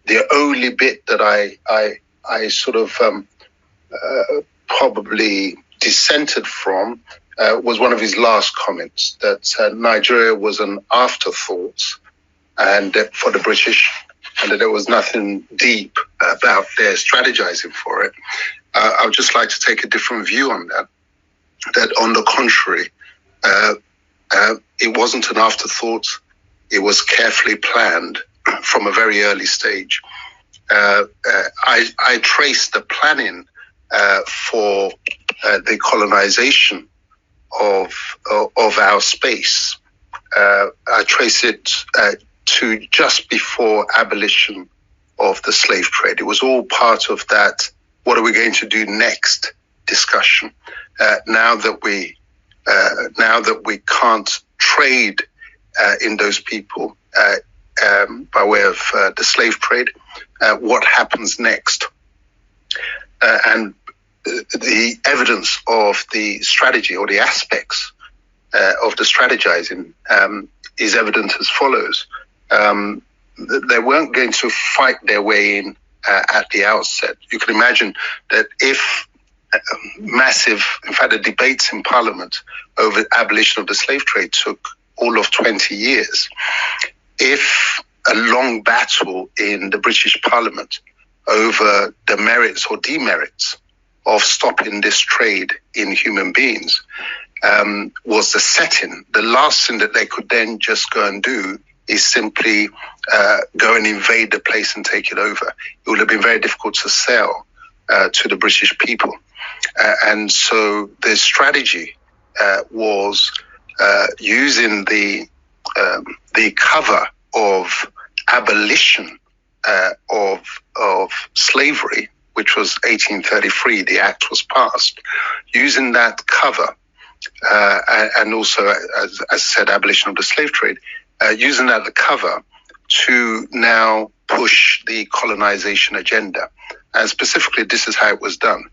The only bit that I sort of probably dissented from was one of his last comments, that Nigeria was an afterthought and for the British, and that there was nothing deep about their strategizing for it. I would just like to take a different view on that. That on the contrary, it wasn't an afterthought. It was carefully planned from a very early stage. I traced the planning for the colonization of our space. I trace it to just before abolition of the slave trade. It was all part of that. What are we going to do next? Discussion. Now that we can't trade in those people by way of the slave trade, what happens next? And the evidence of the strategy or the aspects of the strategizing is evident as follows. They weren't going to fight their way in at the outset. You can imagine that if massive, in fact, the debates in Parliament over abolition of the slave trade took all of 20 years. If a long battle in the British Parliament over the merits or demerits of stopping this trade in human beings was the setting, the last thing that they could then just go and do is simply go and invade the place and take it over. It would have been very difficult to sell to the British people. And so the strategy was using the cover of abolition of slavery, which was 1833, the act was passed, using that cover, and also, as I said, abolition of the slave trade, using that as a cover to now push the colonization agenda. And specifically, this is how it was done.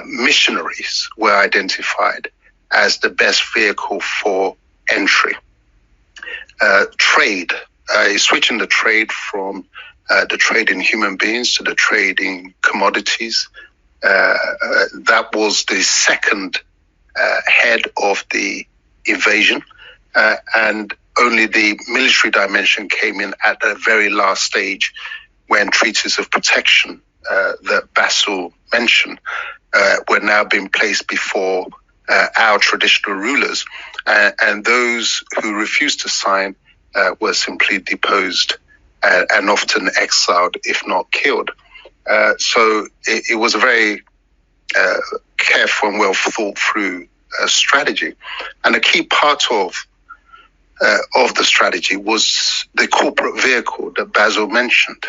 Missionaries were identified as the best vehicle for entry. Trade, switching the trade from the trade in human beings to the trade in commodities. That was the second head of the invasion, and only the military dimension came in at the very last stage when treaties of protection that Basil mentioned were now being placed before our traditional rulers, and those who refused to sign were simply deposed and often exiled, if not killed. So it was a very careful and well thought through strategy, and a key part of the strategy was the corporate vehicle that Basil mentioned.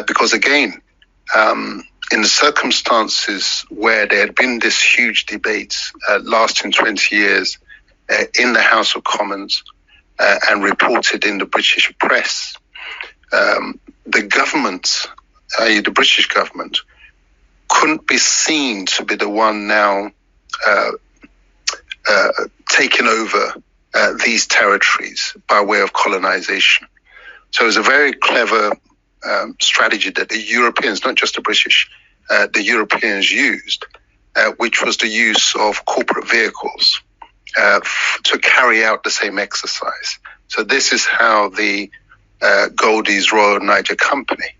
Because again, in the circumstances where there had been this huge debate lasting 20 years in the House of Commons and reported in the British press, the government, i.e. the British government, couldn't be seen to be the one now taking over these territories by way of colonization. So it was a very clever strategy that the Europeans, not just the British, the Europeans used, which was the use of corporate vehicles to carry out the same exercise. So this is how the Goldie's Royal Niger Company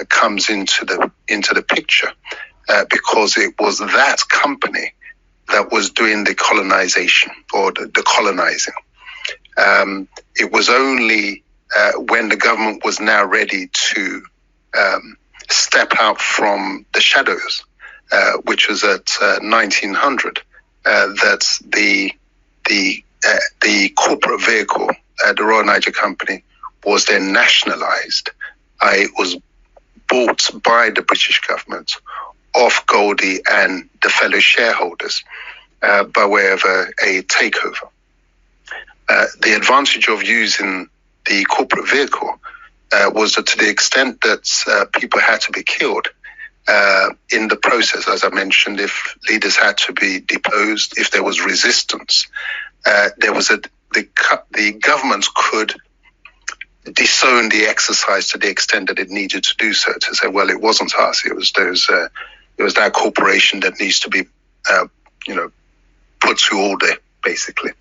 comes into the picture, because it was that company that was doing the colonization or the colonizing. It was only when the government was now ready to step out from the shadows, which was at 1900, that the corporate vehicle, the Royal Niger Company, was then nationalized. It was bought by the British government off Goldie and the fellow shareholders by way of a takeover. The advantage of using the corporate vehicle was that to the extent that people had to be killed in the process, as I mentioned, if leaders had to be deposed, if there was resistance, the government could disown the exercise to the extent that it needed to do so, to say, well, it wasn't us, it was that corporation that needs to be, put to order, basically.